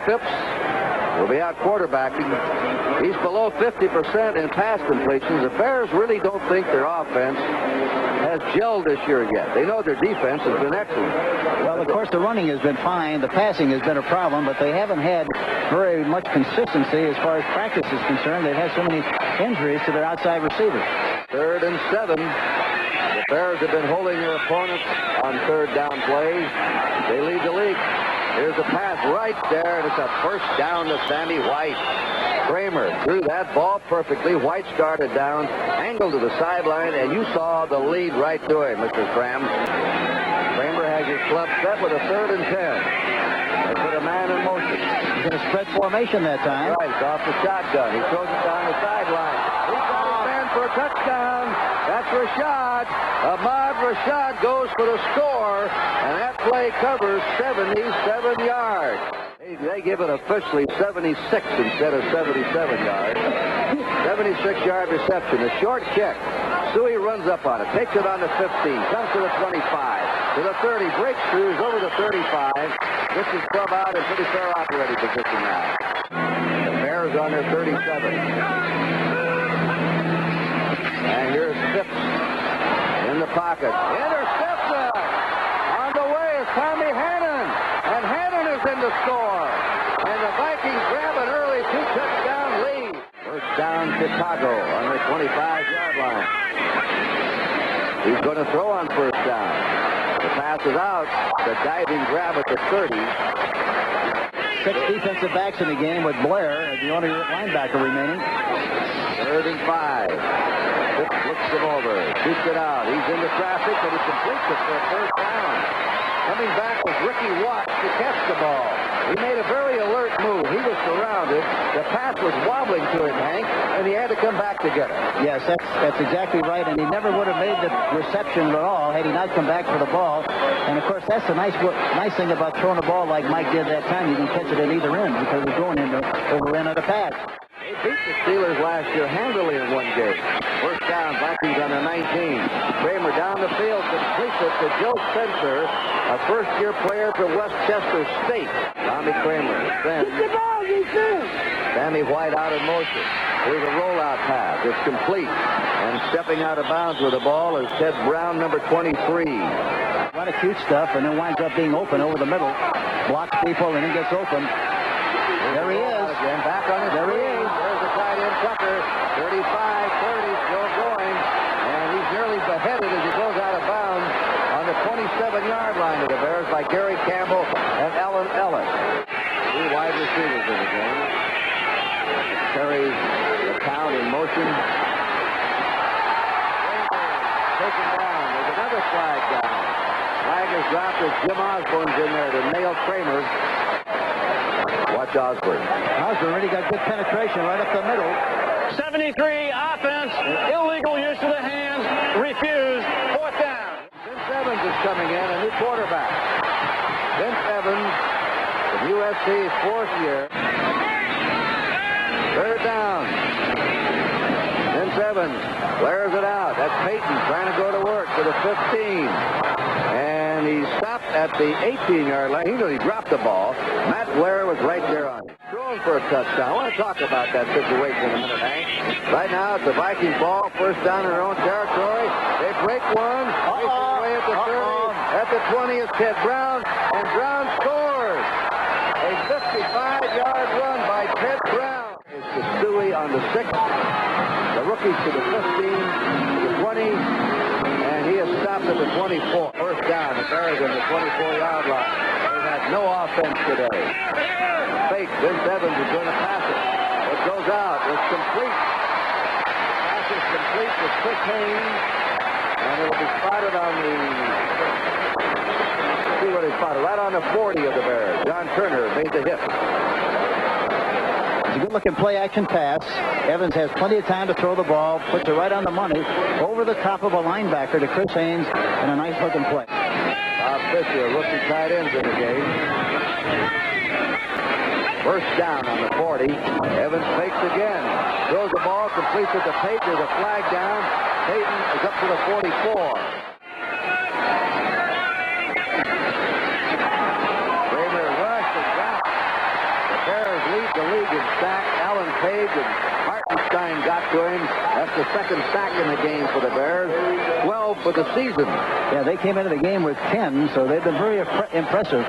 Phipps will be out quarterbacking. He's below 50% in pass completions. The Bears really don't think their offense has gelled this year yet. They know their defense has been excellent. Well, of course, the running has been fine. The passing has been a problem, but they haven't had very much consistency as far as practice is concerned. They've had so many injuries to their outside receivers. 3rd and 7. The Bears have been holding their opponents on 3rd down plays. They lead the league. Here's a pass right there, and it's a first down to Sammy White. Kramer threw that ball perfectly. White started down, angled to the sideline, and you saw the lead right to him, Mr. Cram. Kramer has his club set with a 3rd and 10. They put a man in motion. He's in a spread formation that time. Right, it's off the shotgun. He throws it down the sideline. He's got his man for a touchdown. That's Rashad. Ahmad Rashad goes for the score, and that play covers 77 yards. They give it officially 76 instead of 77 yards. 76-yard reception. A short kick. Suey runs up on it. Takes it on the 15. Comes to the 25. To the 30. Breaks through. Over the 35. This is club out in pretty fair operating position now. The Bears on their 37. And here's Phipps in the pocket. Intercepted! On the way is Tommy Hannon. And Hannon is in the score. And the Vikings grab an early 2-touchdown lead. First down Chicago on the 25-yard line. He's going to throw on first down. The pass is out. The diving grab at the 30. 6 defensive backs in the game with Blair as the only linebacker remaining. 3rd and 5. Phipps looks him over. Shoots it out. He's into traffic, but he completes it for a first down. Coming back was Ricky Watts to catch the ball. He made a very alert move. He was surrounded. The pass was wobbling to him, Hank, and he had to come back to get it. Yes, that's exactly right, and he never would have made the reception at all had he not come back for the ball. And, of course, that's the nice thing about throwing a ball like Mike did that time. You can catch it at either end because it's going into over end of the pass. They beat the Steelers last year handily in one game. First down, Vikings on the 19. Kramer down the field, completes it to Joe Spencer, a first-year player for Westchester State. Tommy Kramer sends Sammy White out in motion. Here's a rollout pass. It's complete. And stepping out of bounds with the ball is Ted Brown, number 23. A lot of cute stuff, and then winds up being open over the middle. Blocks people, and then gets open. There he is. Again, back on his There he is. There's the tight end Tucker. 35, 30, still going. And he's nearly beheaded as he goes out of bounds on the 27-yard line of the Bears by Gary Campbell and Alan Ellis. 2 wide receivers in the game. Carries the count in motion. Taken down. There's another flag down. Flag is dropped as Jim Osborne's in there to nail Kramer. Watch Osborne. Osborne really got good penetration right up the middle. 73 offense, illegal use of the hands, refused, 4th down. Vince Evans is coming in, a new quarterback. Vince Evans from USC's 4th year. 3rd down. Vince Evans flares it out. That's Peyton trying to go to work for the 15. And he stopped at the 18-yard line. He knew he dropped the ball. Matt Blair was right there on him. Throwing for a touchdown. I want to talk about that situation in a minute, Hank. Right now, it's the Vikings ball. First down in their own territory. They break one. They throw away at the 30. At the 20 is Ted Brown. And Brown scores. A 55-yard run by Ted Brown. It's to Stewie on the 6th. The rookies to the 15, to the 20. And he is stopped at the 24. First down. The Bears on the 24-yard line. They've had no offense today. Fake. Vince Evans is going to pass it. It goes out. It's complete. Pass is complete to Chris Haynes. And it'll be spotted on the... See what he spotted. Right on the 40 of the Bears. John Turner made the hit. It's a good-looking play-action pass. Evans has plenty of time to throw the ball. Puts it right on the money. Over the top of a linebacker to Chris Haynes. And a nice-looking play. Bob Fisher, rookie tight ends in the game. First down on the 40. Evans fakes again. Throws the ball, completes it to Peyton. There's a flag down. Peyton is up to the 44. Kramer rushed and dropped. The sack. Allen Page and Hartenstein got to him. That's the second sack in the game for the Bears. 12 for the season. Yeah, they came into the game with 10, so they've been very impressive.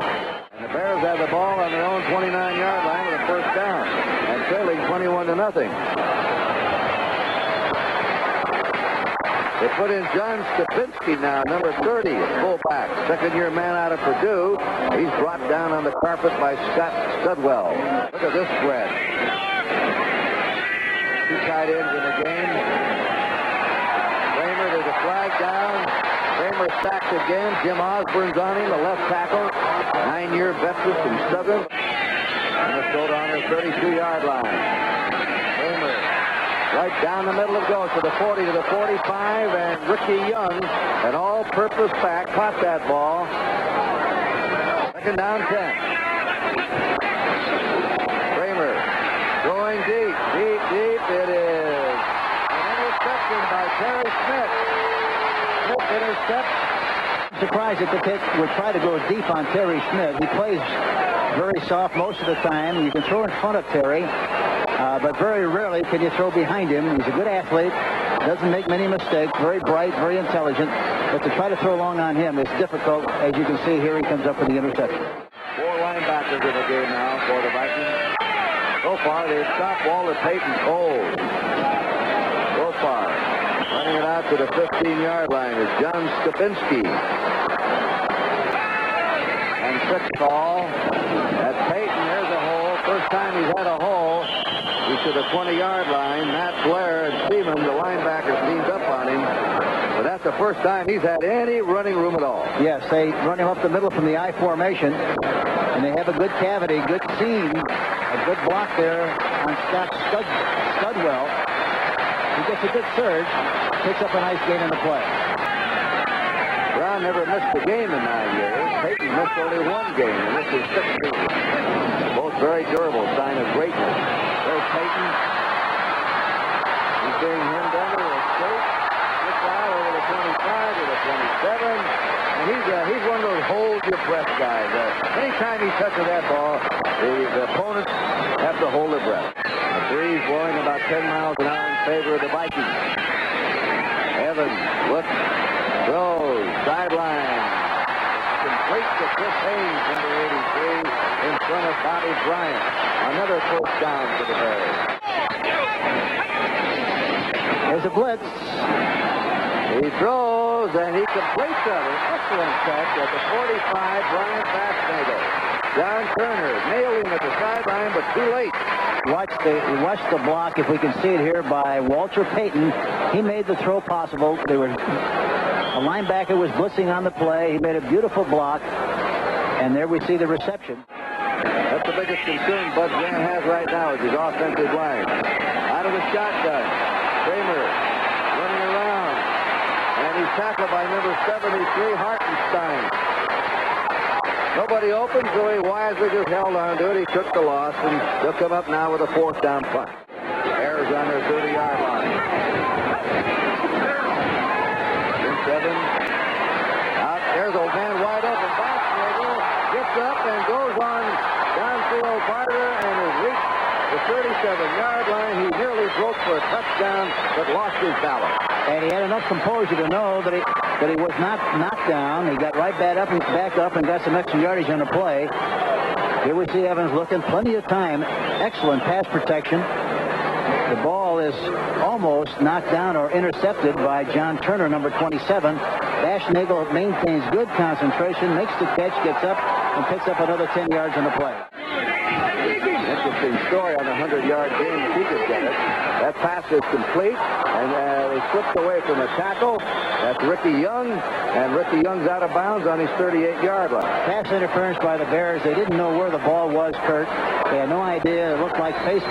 And the Bears have the ball on their own 29-yard line with a first down and trailing 21-0. They put in John Stepinski now, number 30, fullback, second-year man out of Purdue. He's brought down on the carpet by Scott Studwell. Look at this spread. Two tight ends in the game. Kramer, there's a flag down. Kramer sacked again. Jim Osborne's on him, the left tackle. 9-year veteran from Southern. Minnesota on their 32-yard line. Kramer right down the middle it goes to the 40 to the 45, and Ricky Young, an all-purpose back, caught that ball. Second down 10. Kramer going deep. It is an interception by Terry Smith. Smith intercepts. I'm surprised that the pick would try to go deep on Terry Smith. He plays very soft most of the time. You can throw in front of Terry, but very rarely can you throw behind him. He's a good athlete, doesn't make many mistakes, very bright, very intelligent, but to try to throw long on him is difficult. As you can see here, he comes up with the interception. 4 linebackers in the game now for the Vikings. So far, they've stopped Walter Payton cold. So far, running it out to the 15-yard line is John Stepinski. And 6 call at Payton. There's a hole. First time he's had a hole. He's to the 20-yard line. Matt Blair and Seaman, the linebackers, teamed up on him. But that's the first time he's had any running room at all. Yes, they run him up the middle from the I formation, and they have a good cavity, good seam, a good block there on Scott Studwell. He gets a good surge, picks up a nice gain in the play. Brown never missed a game in 9 years. Payton missed only 1 game, and this is 6 seasons. Both very durable, sign of greatness. There's Payton. He's being hemmed under a straight. Gets out over the 25 to the 27. And he's one of those hold your breath guys. Anytime he touches that ball, the opponents have to hold their breath. The breeze blowing about 10 miles an hour in favor of the Vikings. Evans looks, throws, sideline. Complete to Chris Haynes, number 83, in front of Bobby Bryant. Another first down for the Bears. There's a blitz. He throws, and he completes it. An excellent catch at the 45, Brian Fastnagle. John Turner nailing at the sideline, but too late. Watch the block, if we can see it here, by Walter Payton. He made the throw possible. A linebacker was blitzing on the play. He made a beautiful block, and there we see the reception. That's the biggest concern Bud Grant has right now is his offensive line. Out of the shotgun, Kramer running around, and he's tackled by number 73, Hartenstein. Nobody open, so he wisely just held on to it. He took the loss, and they'll come up now with a 4th down punt. Bears on their 30-yard line. 7. Out there's old man wide open. Fastnagle gets up and goes on downfield farther and has reached the 37-yard line. He nearly broke for a touchdown, but lost his balance. And he had enough composure to know that he was not knocked down. He got right back up and got some extra yardage on the play. Here we see Evans looking, plenty of time. Excellent pass protection. The ball is almost knocked down or intercepted by John Turner, number 27. Fastnagle maintains good concentration, makes the catch, gets up, and picks up another 10 yards on the play. Interesting story on a 100-yard game if he could get it. That pass is complete, and he slipped away from the tackle. That's Ricky Young, and Ricky Young's out of bounds on his 38-yard line. Pass interference by the Bears. They didn't know where the ball was, Kurt. They had no idea. It looked like face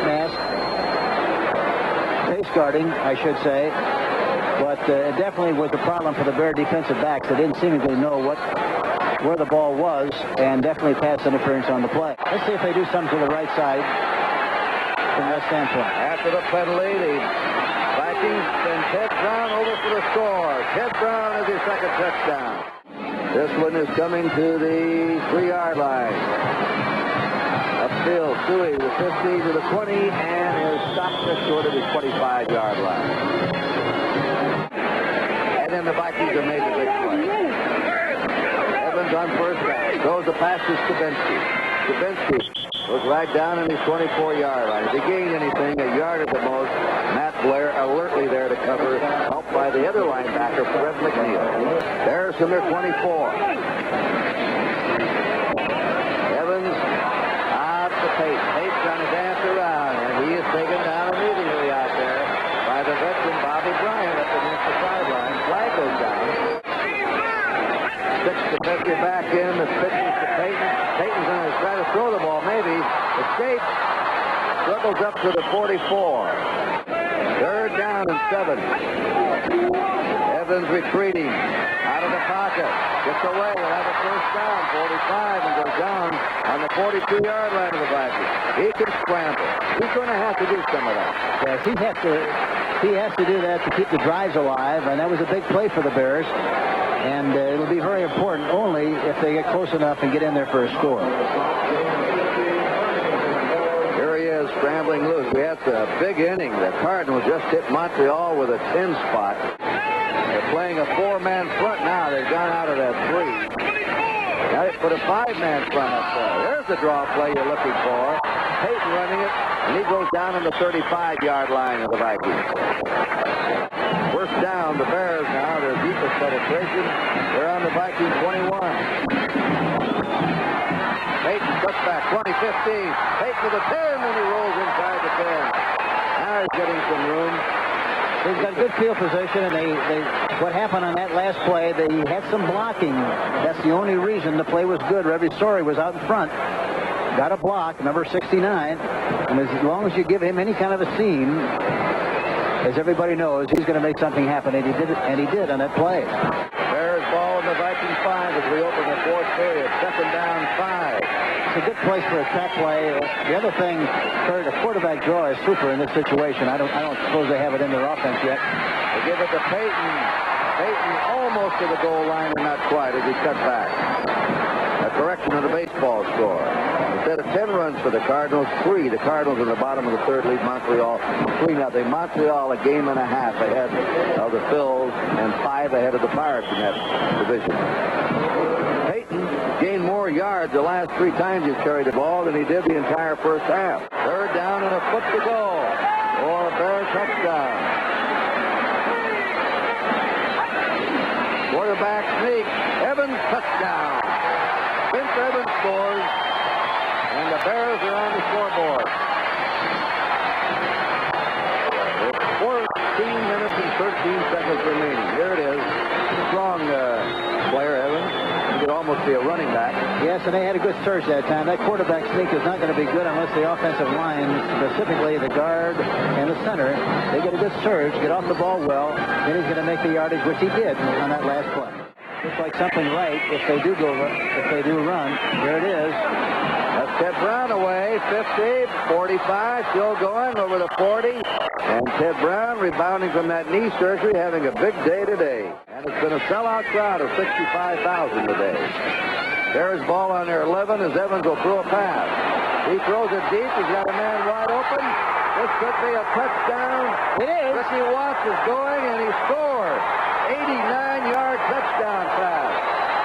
guarding, I should say. But it definitely was a problem for the Bear defensive backs. They didn't seemingly know where the ball was, and definitely pass interference on the play. Let's see if they do something to the right side from that standpoint. After the penalty, the Vikings send Ted Brown over for the score. Ted Brown is his second touchdown. This one is coming to the 3-yard line. A field. Suey with 15 to the 20 and is stopped just short of his 25-yard line. And then the Vikings have made the big play. Evans on first down. Throws the pass to Stavinsky. Stavinsky was right down in his 24-yard line. If he gained anything, a yard at the most. Matt Blair alertly there to cover, helped by the other linebacker, Fred McNeil. Bears from their 24. Evans out to Pate. Pate's trying to dance around, and he is taken down immediately out there by the veteran Bobby Bryant up against the sideline. Flag goes down. Sticks the pitcher back in. The pitches to Payton. Payton's going to try to throw the ball, maybe. Escapes. Struggles up to the 44. Third down and 7. Evans retreating. Out of the pocket. Gets away. We'll have a first down. 45 and goes down on the 42-yard line of the Vikings. He can scramble. He's going to have to do some of that. Yes, he has to do that to keep the drives alive, and that was a big play for the Bears. And it'll be very important only if they get close enough and get in there for a score. Here he is, scrambling loose. We had a big inning. The Cardinals just hit Montreal with a 10 spot. They're playing a 4-man front now. They've gone out of that 3. Got it, put a 5-man front up there. There's the draw play you're looking for. Payton running it, and he goes down on the 35-yard line of the Vikings. First down, the Bears now. Their deepest penetration. They're on the Viking 21. Payton cuts back, 20-15. Payton to the 10, and he rolls inside the 10. Now he's getting some room. They've got good field position, and what happened on that last play, they had some blocking. That's the only reason the play was good. Revy Story was out in front. Got a block, number 69. And as long as you give him any kind of a seam, as everybody knows, he's going to make something happen, and he did on that play. Bears ball in the Viking 5 as we open the fourth period. Second down, 5. It's a good place for a trap play. The other thing, Kurt, a quarterback draw is super in this situation. I don't suppose they have it in their offense yet. They give it to Payton. Payton almost to the goal line and not quite as he cut back. A correction of the baseball score. Instead of 10 runs for the Cardinals, 3. The Cardinals in the bottom of the third lead Montreal 3-0. Montreal a game and a half ahead of the Phils and 5 ahead of the Pirates in that division. Payton gained more yards the last 3 times he's carried the ball than he did the entire first half. Third down and a foot to go for a Bear touchdown. Quarterback sneak. Evans touchdown. Vince Evans scores, and the Bears are on the scoreboard. With 14 minutes and 13 seconds remaining. Here it is. Strong player, Evans. You could almost be a running back. Yes, and they had a good surge that time. That quarterback sneak is not going to be good unless the offensive line, specifically the guard and the center, they get a good surge, get off the ball well, then he's going to make the yardage, which he did on that last play. Looks like something right if they do run. There it is. That's Ted Brown away. 50, 45, still going over the 40. And Ted Brown rebounding from that knee surgery, having a big day today. And it's been a sellout crowd of 65,000 today. There's ball on their 11 as Evans will throw a pass. He throws it deep. He's got a man wide open. This could be a touchdown. It is. Ricky Watts is going, and he scored. 89-yard touchdown pass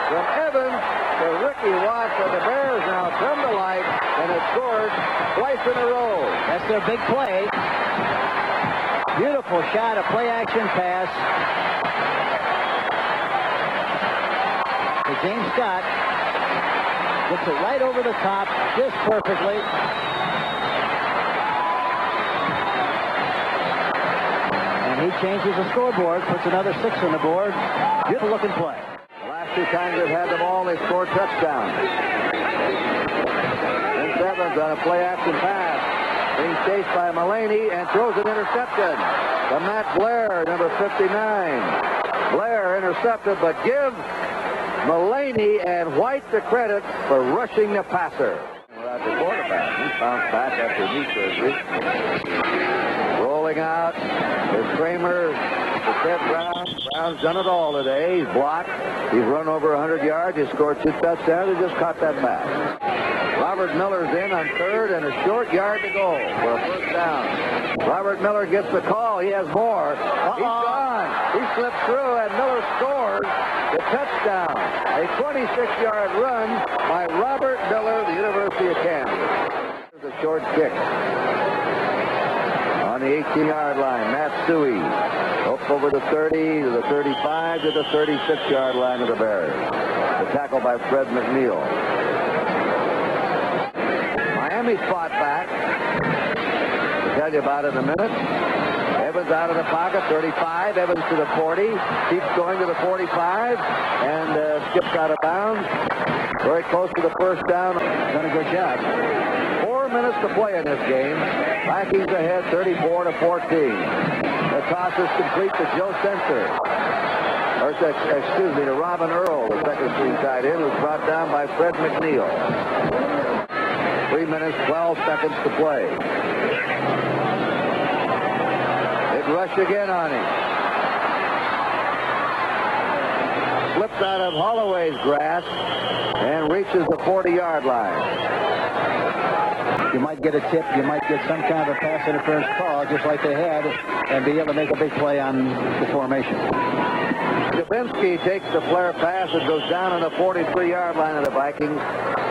from Evans to Ricky Watts, and the Bears now come to life and have scored twice in a row. That's their big play. Beautiful shot, a play-action pass to James Scott. Gets it right over the top, just perfectly. He changes the scoreboard, puts another 6 on the board. Beautiful looking play. The last 2 times they've had the ball, they scored touchdowns. Vince Evans on a play-action pass. Being chased by Mullaney and throws an interception to Matt Blair, number 59. Blair intercepted, but give Mullaney and White the credit for rushing the passer. Without the quarterback, he bounced back after knee surgery. Rolling out is Kramer, to Ted Brown. Brown's done it all today. He's blocked. He's run over 100 yards. He's scored 2 touchdowns. He just caught that pass. Robert Miller's in on third and a short yard to go for a first down. Robert Miller gets the call. He has more. He's gone. He slipped through, and Miller scores the touchdown. A 26-yard run by Robert Miller, the University of Kansas. There's a short kick. On the 18-yard line, Matt Suey. Up over the 30, to the 35, to the 36-yard line of the Bears. The tackle by Fred McNeil. Miami fought back. I'll tell you about it in a minute. Evans out of the pocket, 35. Evans to the 40. Keeps going to the 45. And skips out of bounds. Very close to the first down. Done a good job. 4 minutes to play in this game. Vikings ahead 34-14. The toss is complete to Joe Sensor. Or, excuse me, to Robin Earl, the second string tight end, was brought down by Fred McNeil. 3 minutes, 12 seconds to play. It rushed again on him. Slips out of Holloway's grasp and reaches the 40-yard line. You might get a tip, you might get some kind of a pass interference call, just like they had, and be able to make a big play on the formation. Dubinsky takes the flare pass and goes down on the 43-yard line of the Vikings.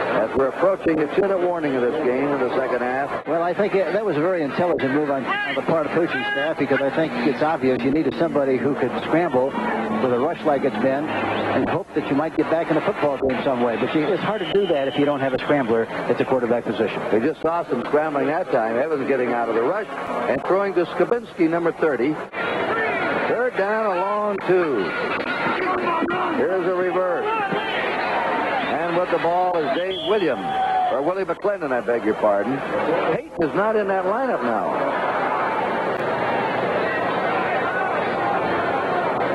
As we're approaching the 2-minute warning of this game in the second half. Well, I think that was a very intelligent move on the part of coaching staff, because I think it's obvious you needed somebody who could scramble with a rush like it's been and hope that you might get back in the football game some way. But it's hard to do that if you don't have a scrambler at the quarterback position. We just saw some scrambling that time. Evans getting out of the rush and throwing to Skabinski, number 30. Third down, a long 2. Here's a reverse. And with the ball is Dave Williams, or Willie McClendon, I beg your pardon. Peyton is not in that lineup now.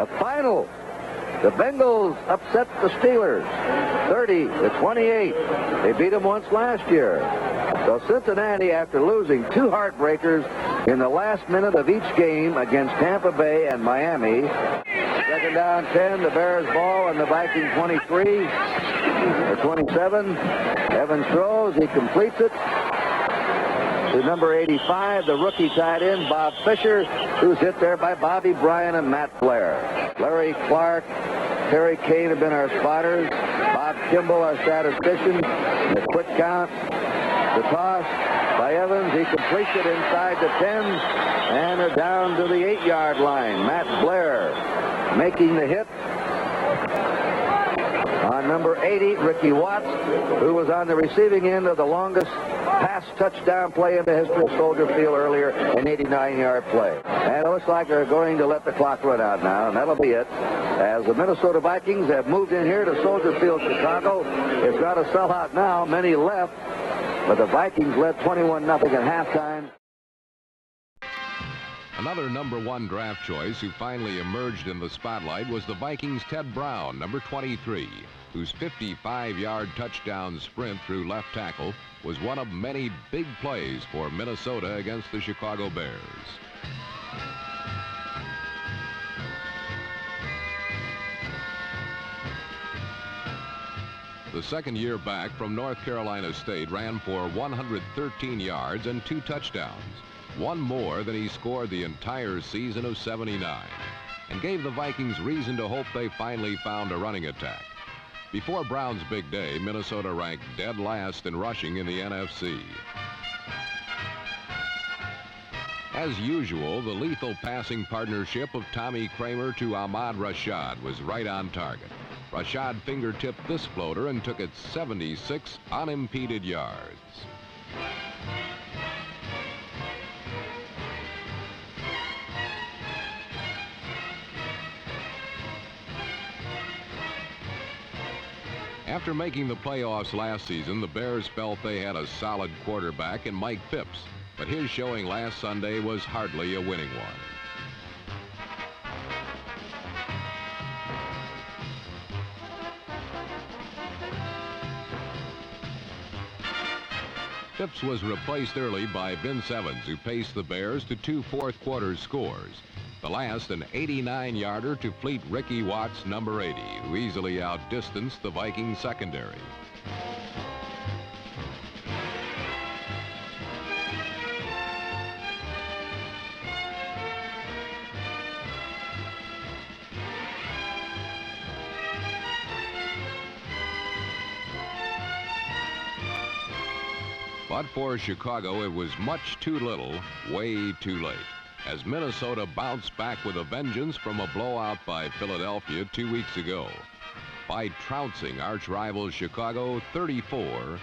A final. The Bengals upset the Steelers, 30-28. They beat them once last year. So Cincinnati, after losing 2 heartbreakers in the last minute of each game against Tampa Bay and Miami, second down 10, the Bears ball and the Vikings 23. The 27. Evans throws. He completes it to number 85, the rookie tight end, Bob Fisher, who's hit there by Bobby Bryan and Matt Blair. Larry Clark, Terry Kane have been our spotters. Bob Kimball, our statistician. The quick count. The toss by Evans. He completes it inside the 10. And they're down to the 8-yard line. Matt Blair making the hit on number 80, Ricky Watts, who was on the receiving end of the longest pass touchdown play in the history of Soldier Field earlier, an 89-yard play. And it looks like they're going to let the clock run out now, and that'll be it. As the Minnesota Vikings have moved in here to Soldier Field, Chicago. It's not a sellout now. Many left, but the Vikings led 21-0 at halftime. Another number 1 draft choice who finally emerged in the spotlight was the Vikings' Ted Brown, number 23, whose 55-yard touchdown sprint through left tackle was one of many big plays for Minnesota against the Chicago Bears. The second year back from North Carolina State ran for 113 yards and 2 touchdowns. One more than he scored the entire season of '79, and gave the Vikings reason to hope they finally found a running attack. Before Brown's big day, Minnesota ranked dead last in rushing in the NFC. As usual, the lethal passing partnership of Tommy Kramer to Ahmad Rashad was right on target. Rashad fingertipped this floater and took it 76 unimpeded yards. After making the playoffs last season, the Bears felt they had a solid quarterback in Mike Phipps, but his showing last Sunday was hardly a winning one. Phipps was replaced early by Vince Evans, who paced the Bears to 2 fourth-quarter scores. The last, an 89-yarder to fleet Ricky Watts, number 80, who easily outdistanced the Vikings secondary. But for Chicago, it was much too little, way too late, as Minnesota bounced back with a vengeance from a blowout by Philadelphia 2 weeks ago by trouncing arch-rival Chicago 34-14.